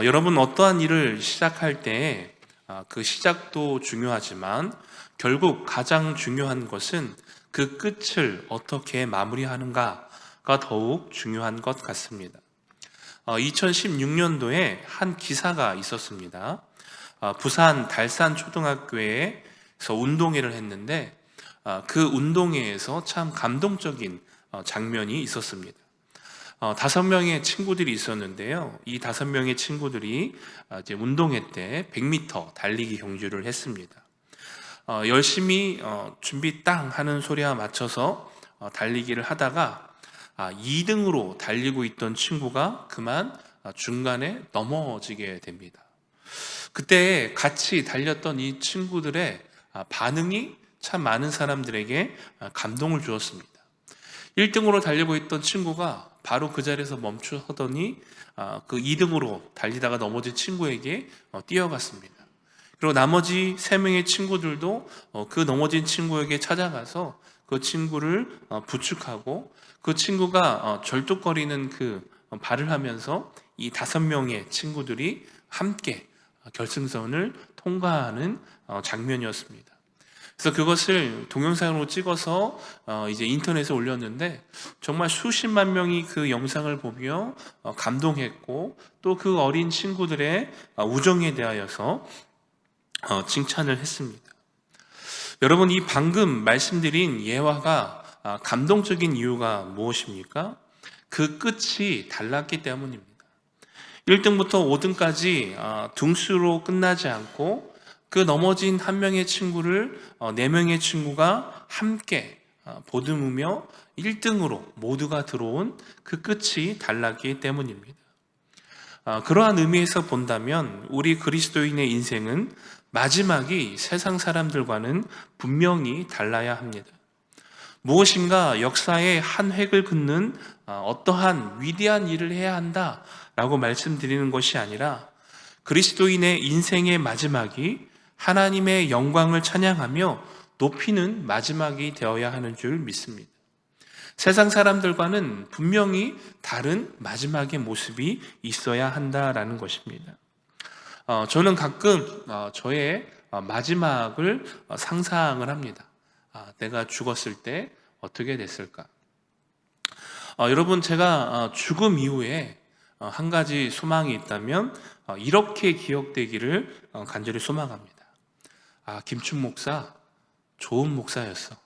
여러분 어떠한 일을 시작할 때 그 시작도 중요하지만 결국 가장 중요한 것은 그 끝을 어떻게 마무리하는가가 더욱 중요한 것 같습니다. 2016년도에 한 기사가 있었습니다. 부산 달산 초등학교에서 운동회를 했는데 그 운동회에서 참 감동적인 장면이 있었습니다. 5명의 친구들이 있었는데요. 이 5명의 친구들이 이제 운동회 때 100m 달리기 경주를 했습니다. 열심히 준비 땅 하는 소리와 맞춰서 달리기를 하다가 2등으로 달리고 있던 친구가 그만 중간에 넘어지게 됩니다. 그때 같이 달렸던 이 친구들의 반응이 참 많은 사람들에게 감동을 주었습니다. 1등으로 달리고 있던 친구가 바로 그 자리에서 멈추더니 그 2등으로 달리다가 넘어진 친구에게 뛰어갔습니다. 그리고 나머지 3명의 친구들도 그 넘어진 친구에게 찾아가서 그 친구를 부축하고 그 친구가 절뚝거리는 그 발을 하면서 이 5명의 친구들이 함께 결승선을 통과하는 장면이었습니다. 그래서 그것을 동영상으로 찍어서 이제 인터넷에 올렸는데 정말 수십만 명이 그 영상을 보며 감동했고 또 그 어린 친구들의 우정에 대하여서 칭찬을 했습니다. 여러분, 이 방금 말씀드린 예화가 감동적인 이유가 무엇입니까? 그 끝이 달랐기 때문입니다. 1등부터 5등까지 등수로 끝나지 않고 그 넘어진 한 명의 친구를 4명의 친구가 함께 보듬으며 1등으로 모두가 들어온 그 끝이 달랐기 때문입니다. 그러한 의미에서 본다면 우리 그리스도인의 인생은 마지막이 세상 사람들과는 분명히 달라야 합니다. 무엇인가 역사의 한 획을 긋는 어떠한 위대한 일을 해야 한다라고 말씀드리는 것이 아니라 그리스도인의 인생의 마지막이 하나님의 영광을 찬양하며 높이는 마지막이 되어야 하는 줄 믿습니다. 세상 사람들과는 분명히 다른 마지막의 모습이 있어야 한다라는 것입니다. 저는 가끔 저의 마지막을 상상을 합니다. 내가 죽었을 때 어떻게 됐을까? 여러분, 제가 죽음 이후에 한 가지 소망이 있다면 이렇게 기억되기를 간절히 소망합니다. 김춘 목사 좋은 목사였어.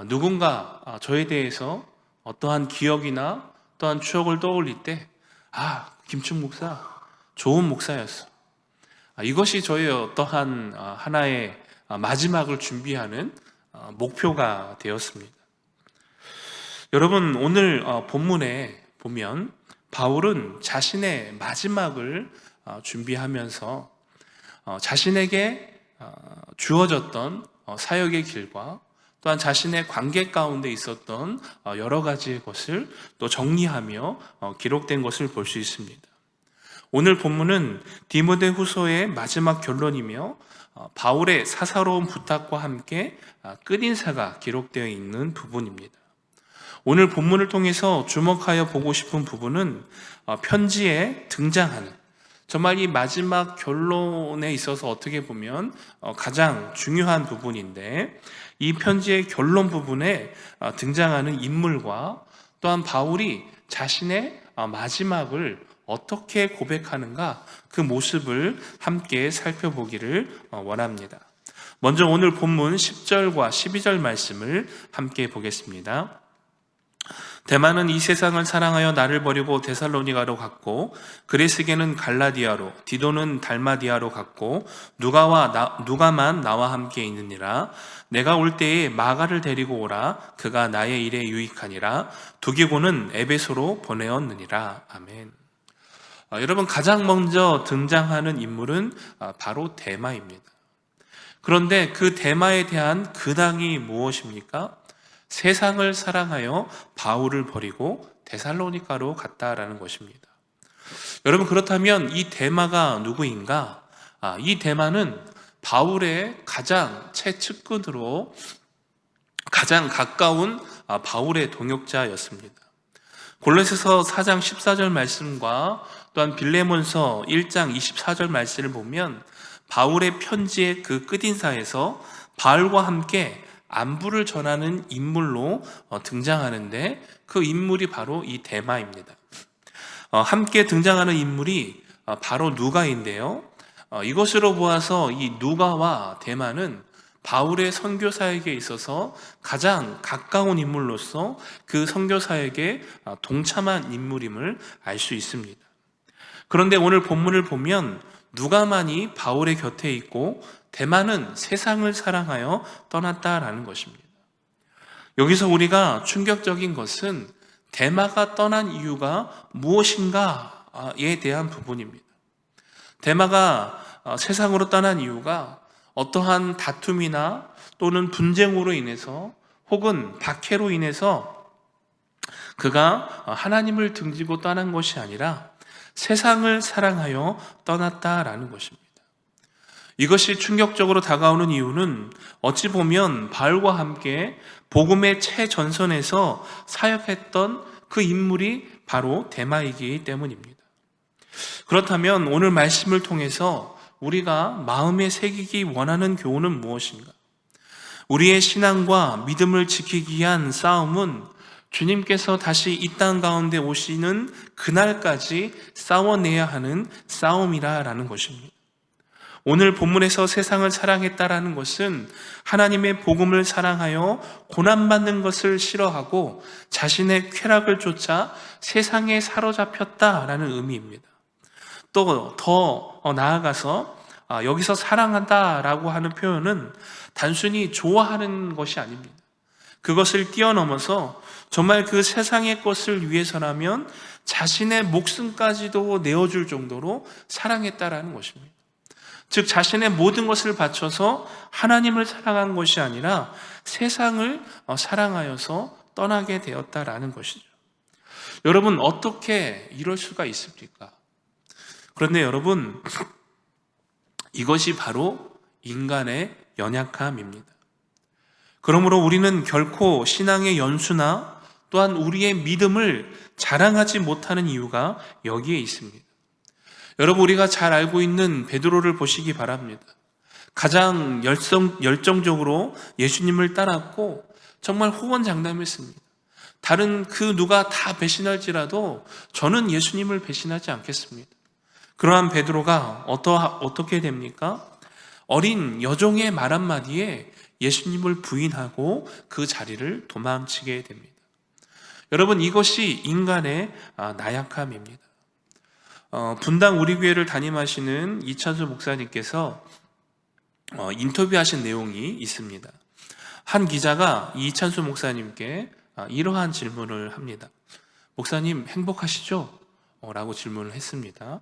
누군가 저에 대해서 어떠한 기억이나 또한 추억을 떠올릴 때 김춘 목사 좋은 목사였어. 이것이 저의 어떠한 하나의 마지막을 준비하는 목표가 되었습니다. 여러분, 오늘 본문에 보면 바울은 자신의 마지막을 준비하면서 자신에게 주어졌던 사역의 길과 또한 자신의 관계 가운데 있었던 여러 가지의 것을 또 정리하며 기록된 것을 볼 수 있습니다. 오늘 본문은 디모데후서의 마지막 결론이며 바울의 사사로운 부탁과 함께 끝인사가 기록되어 있는 부분입니다. 오늘 본문을 통해서 주목하여 보고 싶은 부분은 편지에 등장하는 정말 이 마지막 결론에 있어서 어떻게 보면 가장 중요한 부분인데 이 편지의 결론 부분에 등장하는 인물과 또한 바울이 자신의 마지막을 어떻게 고백하는가 그 모습을 함께 살펴보기를 원합니다. 먼저 오늘 본문 10절과 12절 말씀을 함께 보겠습니다. 데마는 이 세상을 사랑하여 나를 버리고 데살로니가로 갔고 그레스게는 갈라디아로 디도는 달마디아로 갔고 누가만 나와 함께 있느니라. 내가 올 때에 마가를 데리고 오라. 그가 나의 일에 유익하니라. 두기고는 에베소로 보내었느니라. 아멘. 여러분, 가장 먼저 등장하는 인물은 바로 데마입니다. 그런데 그 데마에 대한 근황이 무엇입니까? 세상을 사랑하여 바울을 버리고 데살로니가로 갔다라는 것입니다. 여러분, 그렇다면 이 데마가 누구인가? 이 데마는 바울의 가장 최측근으로 가장 가까운 바울의 동역자였습니다. 골로새서 4장 14절 말씀과 또한 빌레몬서 1장 24절 말씀을 보면 바울의 편지의 그 끝인사에서 바울과 함께 안부를 전하는 인물로 등장하는데 그 인물이 바로 이 데마입니다. 함께 등장하는 인물이 바로 누가인데요. 이것으로 보아서 이 누가와 데마는 바울의 선교 사역에 있어서 가장 가까운 인물로서 그 선교 사역에 동참한 인물임을 알 수 있습니다. 그런데 오늘 본문을 보면 누가만이 바울의 곁에 있고 데마는 세상을 사랑하여 떠났다라는 것입니다. 여기서 우리가 충격적인 것은 데마가 떠난 이유가 무엇인가에 대한 부분입니다. 데마가 세상으로 떠난 이유가 어떠한 다툼이나 또는 분쟁으로 인해서 혹은 박해로 인해서 그가 하나님을 등지고 떠난 것이 아니라 세상을 사랑하여 떠났다라는 것입니다. 이것이 충격적으로 다가오는 이유는 어찌 보면 바울과 함께 복음의 최전선에서 사역했던 그 인물이 바로 데마이기 때문입니다. 그렇다면 오늘 말씀을 통해서 우리가 마음에 새기기 원하는 교훈은 무엇인가? 우리의 신앙과 믿음을 지키기 위한 싸움은 주님께서 다시 이 땅 가운데 오시는 그날까지 싸워내야 하는 싸움이라는 것입니다. 오늘 본문에서 세상을 사랑했다라는 것은 하나님의 복음을 사랑하여 고난받는 것을 싫어하고 자신의 쾌락을 쫓아 세상에 사로잡혔다라는 의미입니다. 또 더 나아가서 여기서 사랑한다라고 하는 표현은 단순히 좋아하는 것이 아닙니다. 그것을 뛰어넘어서 정말 그 세상의 것을 위해서라면 자신의 목숨까지도 내어줄 정도로 사랑했다라는 것입니다. 즉 자신의 모든 것을 바쳐서 하나님을 사랑한 것이 아니라 세상을 사랑하여서 떠나게 되었다라는 것이죠. 여러분, 어떻게 이럴 수가 있습니까? 그런데 여러분, 이것이 바로 인간의 연약함입니다. 그러므로 우리는 결코 신앙의 연수나 또한 우리의 믿음을 자랑하지 못하는 이유가 여기에 있습니다. 여러분, 우리가 잘 알고 있는 베드로를 보시기 바랍니다. 가장 열정적으로 예수님을 따랐고 정말 호언장담했습니다. 다른 그 누가 다 배신할지라도 저는 예수님을 배신하지 않겠습니다. 그러한 베드로가 어떻게 됩니까? 어린 여종의 말 한마디에 예수님을 부인하고 그 자리를 도망치게 됩니다. 여러분, 이것이 인간의 나약함입니다. 분당 우리 교회를 담임하시는 이찬수 목사님께서 인터뷰하신 내용이 있습니다. 한 기자가 이찬수 목사님께 이러한 질문을 합니다. 목사님 행복하시죠? 라고 질문을 했습니다.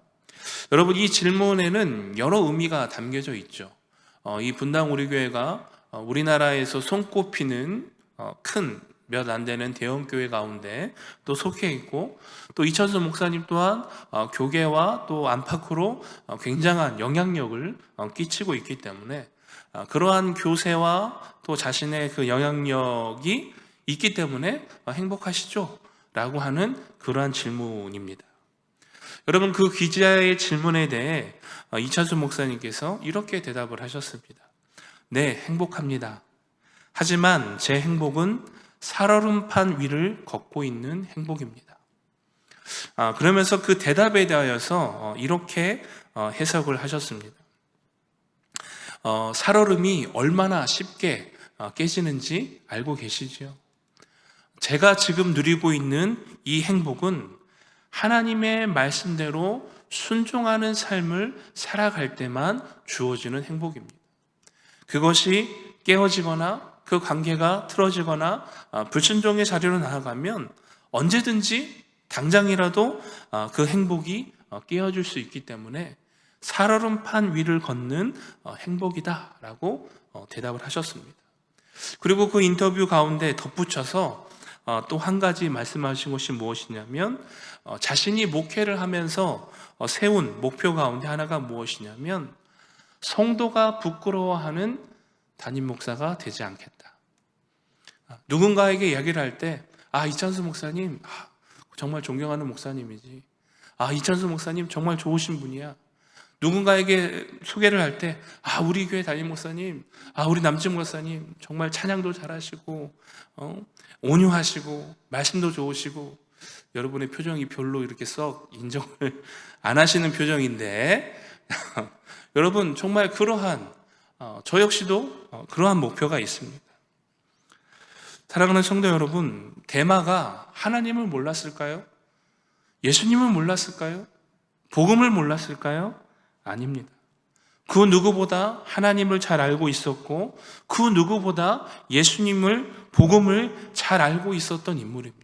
여러분, 이 질문에는 여러 의미가 담겨져 있죠. 이 분당 우리 교회가 우리나라에서 손꼽히는 큰 몇 안 되는 대형 교회 가운데 또 속해 있고, 또 이찬수 목사님 또한 교계와 또 안팎으로 굉장한 영향력을 끼치고 있기 때문에 그러한 교세와 또 자신의 그 영향력이 있기 때문에 행복하시죠? 라고 하는 그러한 질문입니다. 여러분, 그 기자의 질문에 대해 이찬수 목사님께서 이렇게 대답을 하셨습니다. 네, 행복합니다. 하지만 제 행복은 살얼음판 위를 걷고 있는 행복입니다. 그러면서 그 대답에 대하여서 이렇게 해석을 하셨습니다. 살얼음이 얼마나 쉽게 깨지는지 알고 계시죠? 제가 지금 누리고 있는 이 행복은 하나님의 말씀대로 순종하는 삶을 살아갈 때만 주어지는 행복입니다. 그것이 깨어지거나 그 관계가 틀어지거나 불순종의 자리로 나아가면 언제든지 당장이라도 그 행복이 깨어질 수 있기 때문에 살얼음판 위를 걷는 행복이다라고 대답을 하셨습니다. 그리고 그 인터뷰 가운데 덧붙여서 또 한 가지 말씀하신 것이 무엇이냐면 자신이 목회를 하면서 세운 목표 가운데 하나가 무엇이냐면 성도가 부끄러워하는 담임 목사가 되지 않겠다. 누군가에게 이야기를 할 때 이찬수 목사님 정말 존경하는 목사님이지, 이천수 목사님 정말 좋으신 분이야. 누군가에게 소개를 할 때, 우리 교회 담임 목사님, 우리 남진 목사님 정말 찬양도 잘하시고 온유하시고 말씀도 좋으시고. 여러분의 표정이 별로 이렇게 썩 인정을 안 하시는 표정인데 여러분 정말 그러한 저 역시도 그러한 목표가 있습니다. 사랑하는 성도 여러분, 데마가 하나님을 몰랐을까요? 예수님을 몰랐을까요? 복음을 몰랐을까요? 아닙니다. 그 누구보다 하나님을 잘 알고 있었고 그 누구보다 예수님을, 복음을 잘 알고 있었던 인물입니다.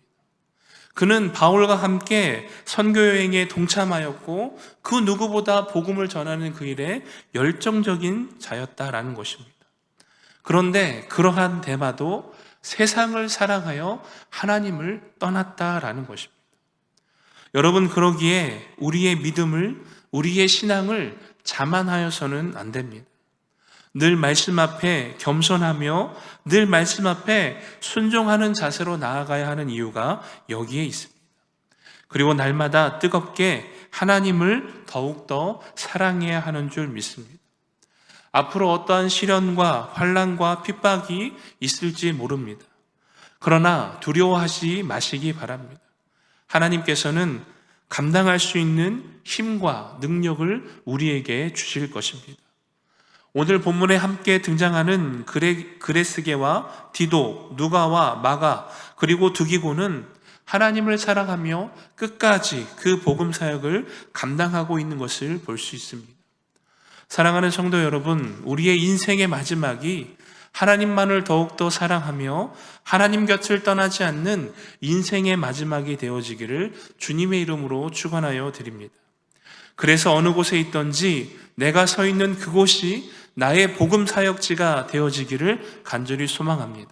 그는 바울과 함께 선교여행에 동참하였고 그 누구보다 복음을 전하는 그 일에 열정적인 자였다라는 것입니다. 그런데 그러한 데마도 세상을 사랑하여 하나님을 떠났다라는 것입니다. 여러분, 그러기에 우리의 믿음을, 우리의 신앙을 자만하여서는 안 됩니다. 늘 말씀 앞에 겸손하며 늘 말씀 앞에 순종하는 자세로 나아가야 하는 이유가 여기에 있습니다. 그리고 날마다 뜨겁게 하나님을 더욱더 사랑해야 하는 줄 믿습니다. 앞으로 어떠한 시련과 환난과 핍박이 있을지 모릅니다. 그러나 두려워하지 마시기 바랍니다. 하나님께서는 감당할 수 있는 힘과 능력을 우리에게 주실 것입니다. 오늘 본문에 함께 등장하는 그레스게와 디도, 누가와 마가, 그리고 두기고는 하나님을 사랑하며 끝까지 그 복음 사역을 감당하고 있는 것을 볼 수 있습니다. 사랑하는 성도 여러분, 우리의 인생의 마지막이 하나님만을 더욱더 사랑하며 하나님 곁을 떠나지 않는 인생의 마지막이 되어지기를 주님의 이름으로 축원하여 드립니다. 그래서 어느 곳에 있든지 내가 서 있는 그곳이 나의 복음 사역지가 되어지기를 간절히 소망합니다.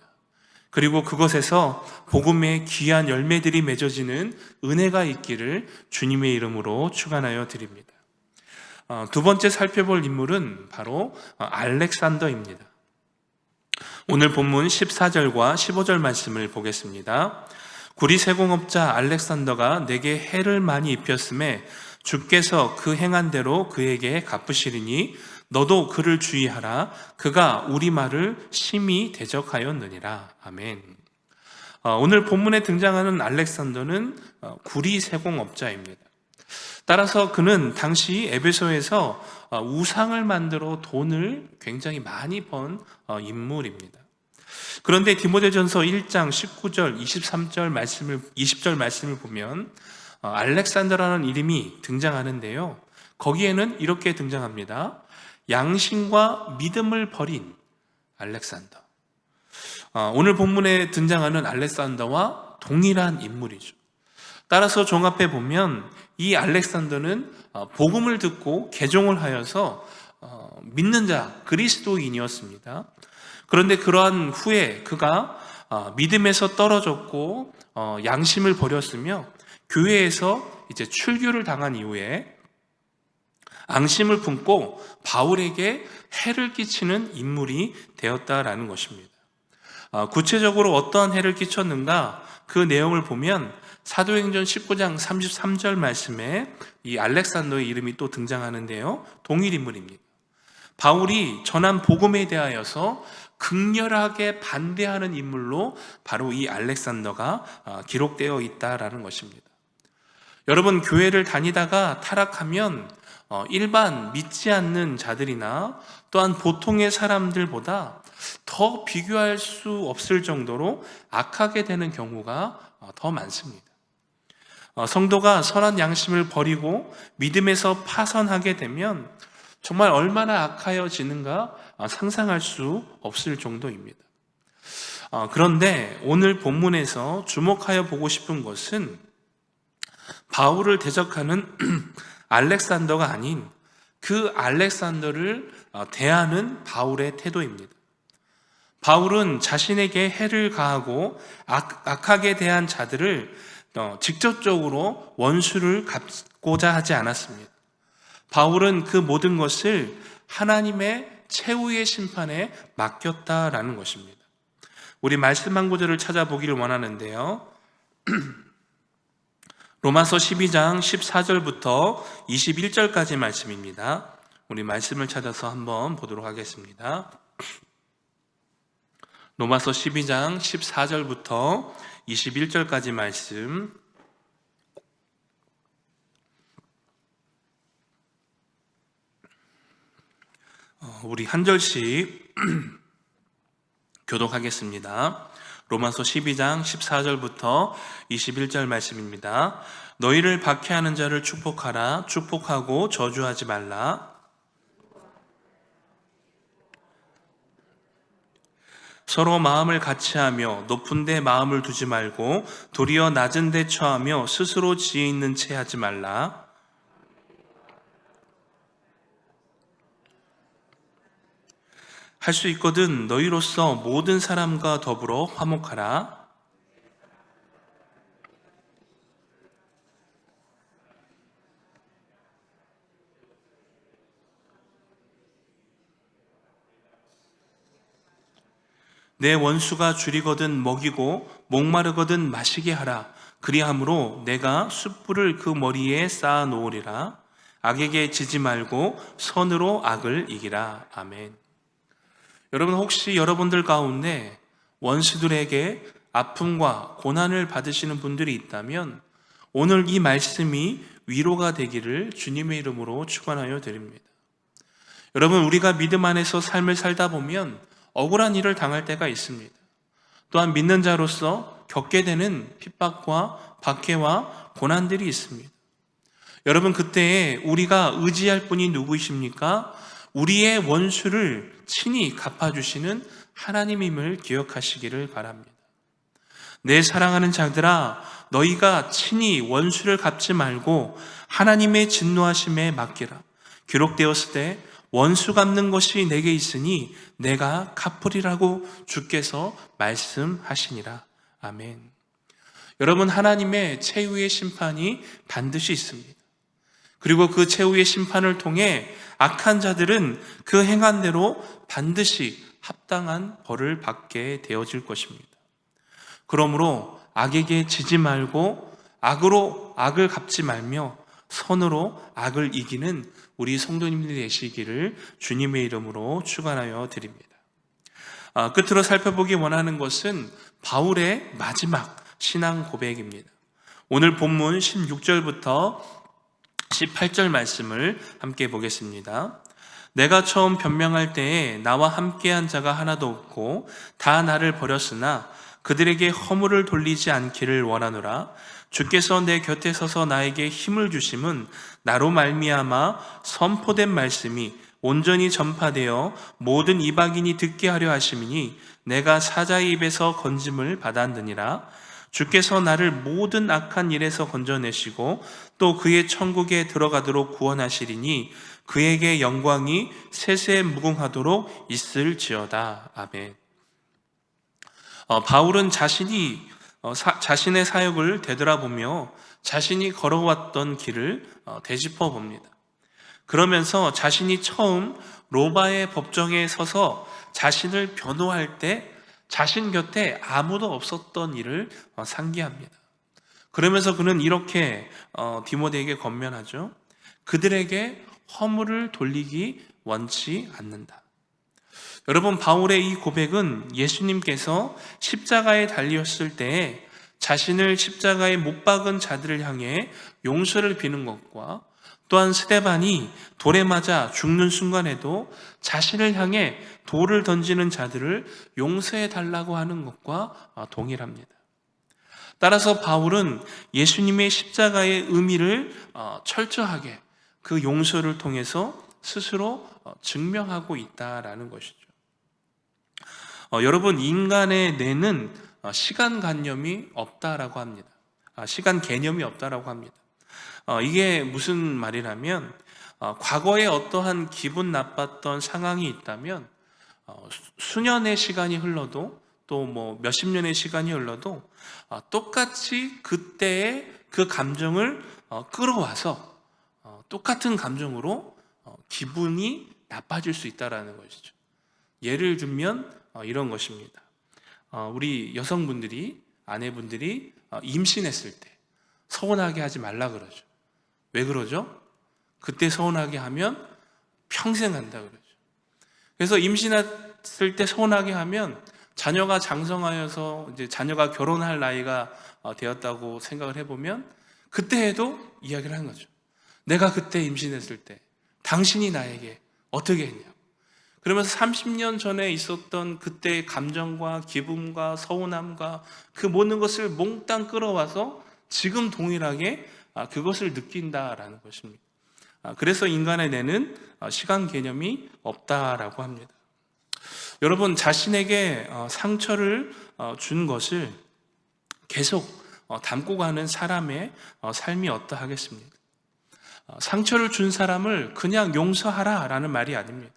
그리고 그것에서 복음의 귀한 열매들이 맺어지는 은혜가 있기를 주님의 이름으로 축원하여 드립니다. 두 번째 살펴볼 인물은 바로 알렉산더입니다. 오늘 본문 14절과 15절 말씀을 보겠습니다. 구리세공업자 알렉산더가 내게 해를 많이 입혔음에 주께서 그 행한 대로 그에게 갚으시리니 너도 그를 주의하라. 그가 우리 말을 심히 대적하였느니라. 아멘. 오늘 본문에 등장하는 알렉산더는 구리세공업자입니다. 따라서 그는 당시 에베소에서 우상을 만들어 돈을 굉장히 많이 번 인물입니다. 그런데 디모데전서 1장 19절, 20절 말씀을 보면 알렉산더라는 이름이 등장하는데요. 거기에는 이렇게 등장합니다. 양심과 믿음을 버린 알렉산더. 오늘 본문에 등장하는 알렉산더와 동일한 인물이죠. 따라서 종합해 보면 이 알렉산더는 복음을 듣고 개종을 하여서 믿는 자, 그리스도인이었습니다. 그런데 그러한 후에 그가 믿음에서 떨어졌고 양심을 버렸으며 교회에서 이제 출교를 당한 이후에 앙심을 품고 바울에게 해를 끼치는 인물이 되었다라는 것입니다. 구체적으로 어떠한 해를 끼쳤는가? 그 내용을 보면 사도행전 19장 33절 말씀에 이 알렉산더의 이름이 또 등장하는데요. 동일 인물입니다. 바울이 전한 복음에 대하여서 극렬하게 반대하는 인물로 바로 이 알렉산더가 기록되어 있다라는 것입니다. 여러분, 교회를 다니다가 타락하면 일반 믿지 않는 자들이나 또한 보통의 사람들보다 더 비교할 수 없을 정도로 악하게 되는 경우가 더 많습니다. 성도가 선한 양심을 버리고 믿음에서 파선하게 되면 정말 얼마나 악하여지는가 상상할 수 없을 정도입니다. 그런데 오늘 본문에서 주목하여 보고 싶은 것은 바울을 대적하는 알렉산더가 아닌 그 알렉산더를 대하는 바울의 태도입니다. 바울은 자신에게 해를 가하고 악하게 대한 자들을 직접적으로 원수를 갚고자 하지 않았습니다. 바울은 그 모든 것을 하나님의 최후의 심판에 맡겼다라는 것입니다. 우리 말씀 한 구절을 찾아보기를 원하는데요. 로마서 12장 14절부터 21절까지 말씀입니다. 우리 말씀을 찾아서 한번 보도록 하겠습니다. 로마서 12장 14절부터 21절까지 말씀, 우리 한 절씩 교독하겠습니다. 로마서 12장 14절부터 21절 말씀입니다. 너희를 박해하는 자를 축복하라. 축복하고 저주하지 말라. 서로 마음을 같이하며 높은 데 마음을 두지 말고 도리어 낮은 데 처하며 스스로 지혜 있는 채 하지 말라. 할 수 있거든 너희로서 모든 사람과 더불어 화목하라. 내 원수가 줄이거든 먹이고 목마르거든 마시게 하라. 그리함으로 내가 숯불을 그 머리에 쌓아 놓으리라. 악에게 지지 말고 선으로 악을 이기라. 아멘. 여러분, 혹시 여러분들 가운데 원수들에게 아픔과 고난을 받으시는 분들이 있다면 오늘 이 말씀이 위로가 되기를 주님의 이름으로 축원하여 드립니다. 여러분, 우리가 믿음 안에서 삶을 살다 보면 억울한 일을 당할 때가 있습니다. 또한 믿는 자로서 겪게 되는 핍박과 박해와 고난들이 있습니다. 여러분, 그때에 우리가 의지할 분이 누구이십니까? 우리의 원수를 친히 갚아주시는 하나님임을 기억하시기를 바랍니다. 내 사랑하는 자들아, 너희가 친히 원수를 갚지 말고 하나님의 진노하심에 맡기라. 기록되었을 때 원수 갚는 것이 내게 있으니 내가 갚으리라고 주께서 말씀하시니라. 아멘. 여러분, 하나님의 최후의 심판이 반드시 있습니다. 그리고 그 최후의 심판을 통해 악한 자들은 그 행한 대로 반드시 합당한 벌을 받게 되어질 것입니다. 그러므로 악에게 지지 말고 악으로 악을 갚지 말며 선으로 악을 이기는 우리 성도님들이 되시기를 주님의 이름으로 축원하여 드립니다. 끝으로 살펴보기 원하는 것은 바울의 마지막 신앙 고백입니다. 오늘 본문 16절부터 18절 말씀을 함께 보겠습니다. 내가 처음 변명할 때에 나와 함께한 자가 하나도 없고 다 나를 버렸으나 그들에게 허물을 돌리지 않기를 원하노라. 주께서 내 곁에 서서 나에게 힘을 주심은 나로 말미암아 선포된 말씀이 온전히 전파되어 모든 이방인이 듣게 하려 하심이니 내가 사자의 입에서 건짐을 받았느니라. 주께서 나를 모든 악한 일에서 건져내시고 또 그의 천국에 들어가도록 구원하시리니 그에게 영광이 세세 무궁하도록 있을지어다. 아멘. 바울은 자신의 사역을 되돌아보며 자신이 걸어왔던 길을 되짚어 봅니다. 그러면서 자신이 처음 로마의 법정에 서서 자신을 변호할 때 자신 곁에 아무도 없었던 일을 상기합니다. 그러면서 그는 이렇게 디모데에게 권면하죠. 그들에게 허물을 돌리기 원치 않는다. 여러분, 바울의 이 고백은 예수님께서 십자가에 달리셨을 때에 자신을 십자가에 못 박은 자들을 향해 용서를 비는 것과 또한 스데반이 돌에 맞아 죽는 순간에도 자신을 향해 돌을 던지는 자들을 용서해 달라고 하는 것과 동일합니다. 따라서 바울은 예수님의 십자가의 의미를 철저하게 그 용서를 통해서 스스로 증명하고 있다라는 것이죠. 여러분, 인간의 뇌는 시간관념이 없다라고 합니다. 시간 개념이 없다라고 합니다. 이게 무슨 말이라면 과거에 어떠한 기분 나빴던 상황이 있다면 수년의 시간이 흘러도 또 뭐 몇십 년의 시간이 흘러도 똑같이 그때의 그 감정을 끌어와서 똑같은 감정으로 기분이 나빠질 수 있다는 것이죠. 예를 들면 이런 것입니다. 우리 여성분들이, 아내분들이 임신했을 때 서운하게 하지 말라 그러죠. 왜 그러죠? 그때 서운하게 하면 평생 간다 그러죠. 그래서 임신했을 때 서운하게 하면 자녀가 장성하여서 이제 자녀가 결혼할 나이가 되었다고 생각을 해보면 그때 해도 이야기를 하는 거죠. 내가 그때 임신했을 때 당신이 나에게 어떻게 했냐고. 그러면서 30년 전에 있었던 그때의 감정과 기분과 서운함과 그 모든 것을 몽땅 끌어와서 지금 동일하게 그것을 느낀다라는 것입니다. 그래서 인간의 뇌는 시간 개념이 없다라고 합니다. 여러분, 자신에게 상처를 준 것을 계속 담고 가는 사람의 삶이 어떠하겠습니까? 상처를 준 사람을 그냥 용서하라라는 말이 아닙니다.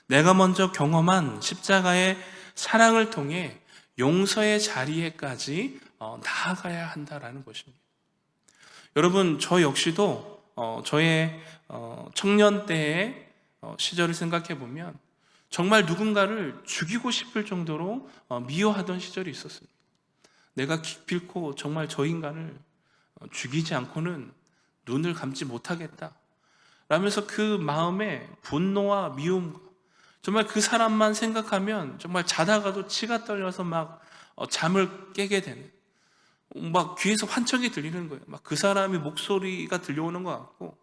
내가 먼저 경험한 십자가의 사랑을 통해 용서의 자리에까지 나아가야 한다라는 것입니다. 여러분, 저 역시도 저의 청년 때의 시절을 생각해 보면 정말 누군가를 죽이고 싶을 정도로 미워하던 시절이 있었습니다. 내가 기필코 정말 저 인간을 죽이지 않고는 눈을 감지 못하겠다 라면서 그 마음에 분노와 미움과 정말 그 사람만 생각하면 정말 자다가도 치가 떨려서 막 잠을 깨게 되는, 막 귀에서 환청이 들리는 거예요. 막 그 사람의 목소리가 들려오는 것 같고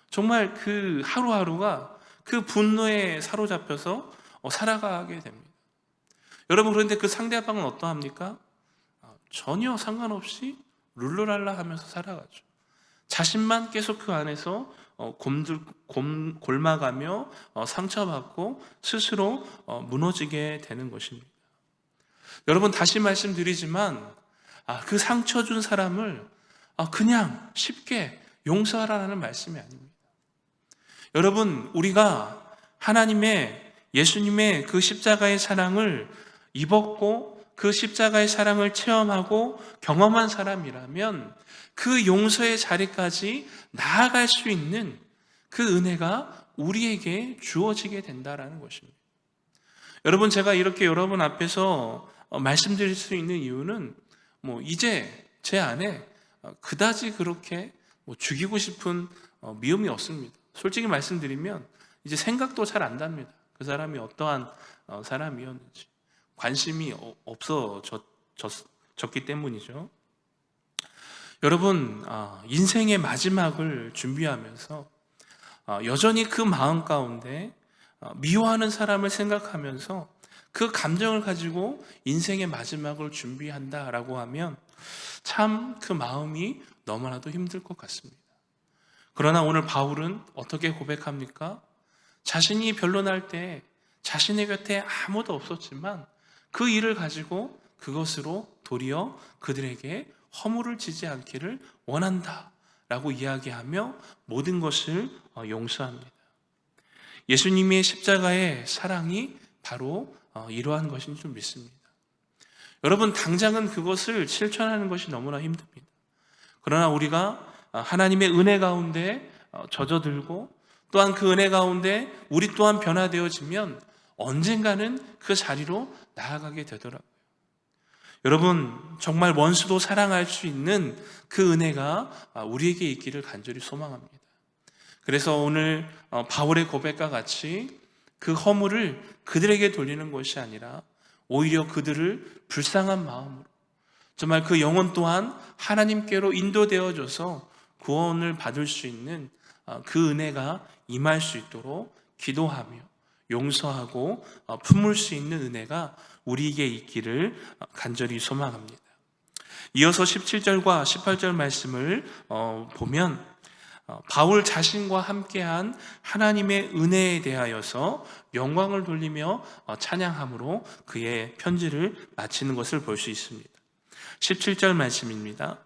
정말 그 하루하루가 그 분노에 사로잡혀서 살아가게 됩니다. 여러분, 그런데 그 상대방은 어떠합니까? 전혀 상관없이 룰루랄라 하면서 살아가죠. 자신만 계속 그 안에서 골마가며 상처받고 스스로 무너지게 되는 것입니다. 여러분, 다시 말씀드리지만 그 상처 준 사람을 그냥 쉽게 용서하라는 말씀이 아닙니다. 여러분, 우리가 하나님의 예수님의 그 십자가의 사랑을 입었고 그 십자가의 사랑을 체험하고 경험한 사람이라면 그 용서의 자리까지 나아갈 수 있는 그 은혜가 우리에게 주어지게 된다는 것입니다. 여러분, 제가 이렇게 여러분 앞에서 말씀드릴 수 있는 이유는 이제 제 안에 그다지 그렇게 죽이고 싶은 미움이 없습니다. 솔직히 말씀드리면 이제 생각도 잘 안 납니다. 그 사람이 어떠한 사람이었는지 관심이 없어졌기 때문이죠. 여러분, 인생의 마지막을 준비하면서 여전히 그 마음 가운데 미워하는 사람을 생각하면서 그 감정을 가지고 인생의 마지막을 준비한다라고 하면 참 그 마음이 너무나도 힘들 것 같습니다. 그러나 오늘 바울은 어떻게 고백합니까? 자신이 변론할 때 자신의 곁에 아무도 없었지만 그 일을 가지고 그것으로 도리어 그들에게 허물을 지지 않기를 원한다 라고 이야기하며 모든 것을 용서합니다. 예수님의 십자가의 사랑이 바로 이러한 것인 줄 믿습니다. 여러분, 당장은 그것을 실천하는 것이 너무나 힘듭니다. 그러나 우리가 하나님의 은혜 가운데 젖어들고 또한 그 은혜 가운데 우리 또한 변화되어지면 언젠가는 그 자리로 나아가게 되더라고요. 여러분, 정말 원수도 사랑할 수 있는 그 은혜가 우리에게 있기를 간절히 소망합니다. 그래서 오늘 바울의 고백과 같이 그 허물을 그들에게 돌리는 것이 아니라 오히려 그들을 불쌍한 마음으로 정말 그 영혼 또한 하나님께로 인도되어져서 구원을 받을 수 있는 그 은혜가 임할 수 있도록 기도하며 용서하고 품을 수 있는 은혜가 우리에게 있기를 간절히 소망합니다. 이어서 17절과 18절 말씀을 보면 바울 자신과 함께한 하나님의 은혜에 대하여서 영광을 돌리며 찬양함으로 그의 편지를 마치는 것을 볼 수 있습니다. 17절 말씀입니다.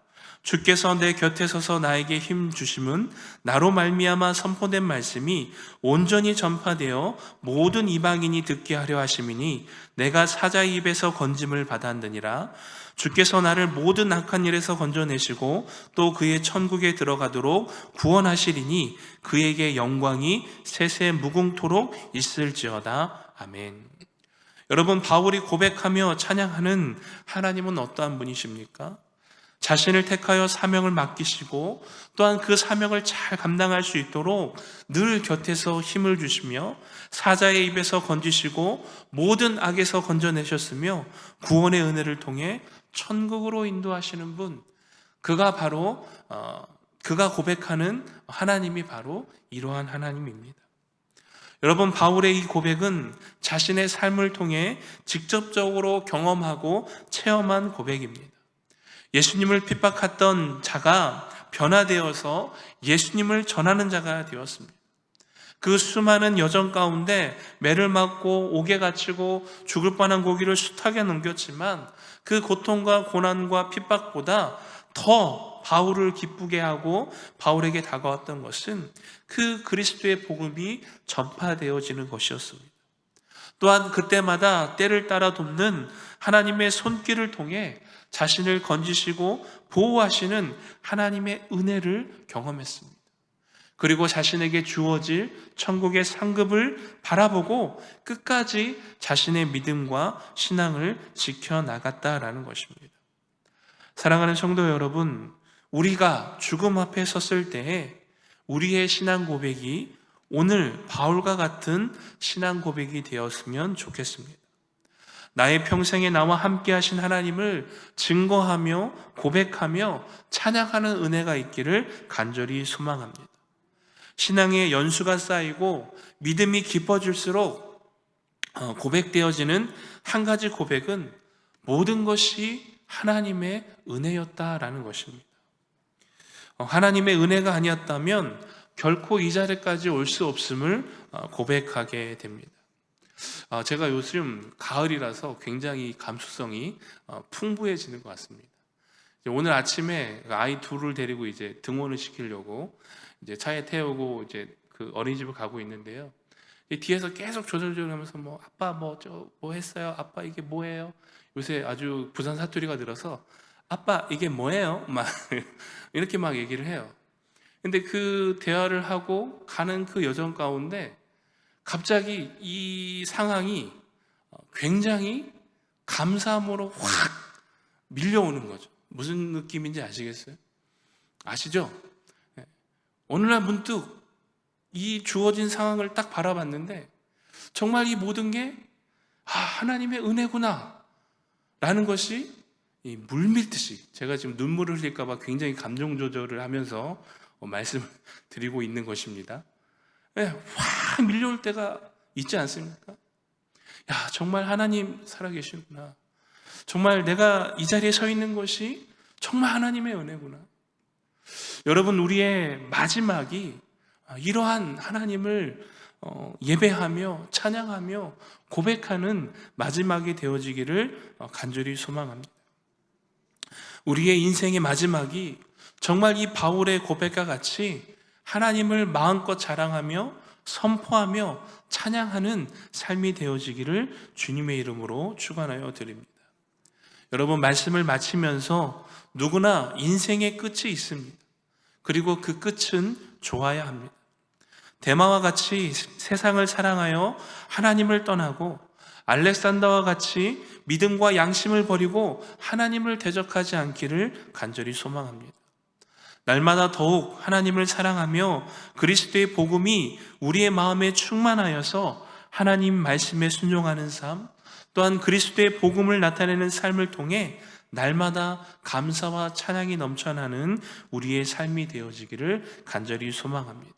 주께서 내 곁에 서서 나에게 힘 주심은 나로 말미암아 선포된 말씀이 온전히 전파되어 모든 이방인이 듣게 하려 하심이니 내가 사자의 입에서 건짐을 받았느니라. 주께서 나를 모든 악한 일에서 건져내시고 또 그의 천국에 들어가도록 구원하시리니 그에게 영광이 세세 무궁토록 있을지어다. 아멘. 여러분, 바울이 고백하며 찬양하는 하나님은 어떠한 분이십니까? 자신을 택하여 사명을 맡기시고 또한 그 사명을 잘 감당할 수 있도록 늘 곁에서 힘을 주시며 사자의 입에서 건지시고 모든 악에서 건져내셨으며 구원의 은혜를 통해 천국으로 인도하시는 분, 그가 바로 그가 고백하는 하나님이 바로 이러한 하나님입니다. 여러분, 바울의 이 고백은 자신의 삶을 통해 직접적으로 경험하고 체험한 고백입니다. 예수님을 핍박했던 자가 변화되어서 예수님을 전하는 자가 되었습니다. 그 수많은 여정 가운데 매를 맞고 옥에 갇히고 죽을 뻔한 고기를 숱하게 넘겼지만 그 고통과 고난과 핍박보다 더 바울을 기쁘게 하고 바울에게 다가왔던 것은 그 그리스도의 복음이 전파되어지는 것이었습니다. 또한 그때마다 때를 따라 돕는 하나님의 손길을 통해 자신을 건지시고 보호하시는 하나님의 은혜를 경험했습니다. 그리고 자신에게 주어질 천국의 상급을 바라보고 끝까지 자신의 믿음과 신앙을 지켜나갔다라는 것입니다. 사랑하는 성도 여러분, 우리가 죽음 앞에 섰을 때에 우리의 신앙 고백이 오늘 바울과 같은 신앙 고백이 되었으면 좋겠습니다. 나의 평생에 나와 함께 하신 하나님을 증거하며 고백하며 찬양하는 은혜가 있기를 간절히 소망합니다. 신앙의 연수가 쌓이고 믿음이 깊어질수록 고백되어지는 한 가지 고백은 모든 것이 하나님의 은혜였다라는 것입니다. 하나님의 은혜가 아니었다면 결코 이 자리까지 올 수 없음을 고백하게 됩니다. 제가 요즘 가을이라서 굉장히 감수성이 풍부해지는 것 같습니다. 오늘 아침에 아이 둘을 데리고 이제 등원을 시키려고 이제 차에 태우고 이제 그 어린이집을 가고 있는데요. 뒤에서 계속 조절조절하면서 뭐 아빠 뭐 했어요? 아빠 이게 뭐예요? 요새 아주 부산 사투리가 늘어서 아빠 이게 뭐예요? 막 이렇게 막 얘기를 해요. 근데 그 대화를 하고 가는 그 여정 가운데 갑자기 이 상황이 굉장히 감사함으로 확 밀려오는 거죠. 무슨 느낌인지 아시겠어요? 아시죠? 어느 날 문득 이 주어진 상황을 딱 바라봤는데 정말 이 모든 게 하나님의 은혜구나 라는 것이 물밀듯이, 제가 지금 눈물을 흘릴까 봐 굉장히 감정 조절을 하면서 말씀을 드리고 있는 것입니다. 확 밀려올 때가 있지 않습니까? 야, 정말 하나님 살아계시구나. 정말 내가 이 자리에 서 있는 것이 정말 하나님의 은혜구나. 여러분, 우리의 마지막이 이러한 하나님을 예배하며 찬양하며 고백하는 마지막이 되어지기를 간절히 소망합니다. 우리의 인생의 마지막이 정말 이 바울의 고백과 같이 하나님을 마음껏 자랑하며 선포하며 찬양하는 삶이 되어지기를 주님의 이름으로 축원하여 드립니다. 여러분, 말씀을 마치면서 누구나 인생의 끝이 있습니다. 그리고 그 끝은 좋아야 합니다. 데마와 같이 세상을 사랑하여 하나님을 떠나고 알렉산더와 같이 믿음과 양심을 버리고 하나님을 대적하지 않기를 간절히 소망합니다. 날마다 더욱 하나님을 사랑하며 그리스도의 복음이 우리의 마음에 충만하여서 하나님 말씀에 순종하는 삶, 또한 그리스도의 복음을 나타내는 삶을 통해 날마다 감사와 찬양이 넘쳐나는 우리의 삶이 되어지기를 간절히 소망합니다.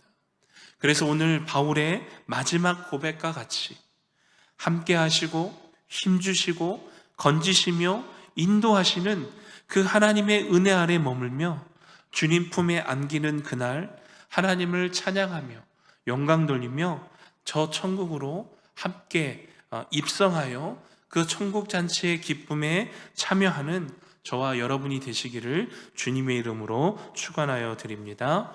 그래서 오늘 바울의 마지막 고백과 같이 함께 하시고 힘주시고 건지시며 인도하시는 그 하나님의 은혜 아래 머물며 주님 품에 안기는 그날 하나님을 찬양하며 영광 돌리며 저 천국으로 함께 입성하여 그 천국 잔치의 기쁨에 참여하는 저와 여러분이 되시기를 주님의 이름으로 축원하여 드립니다.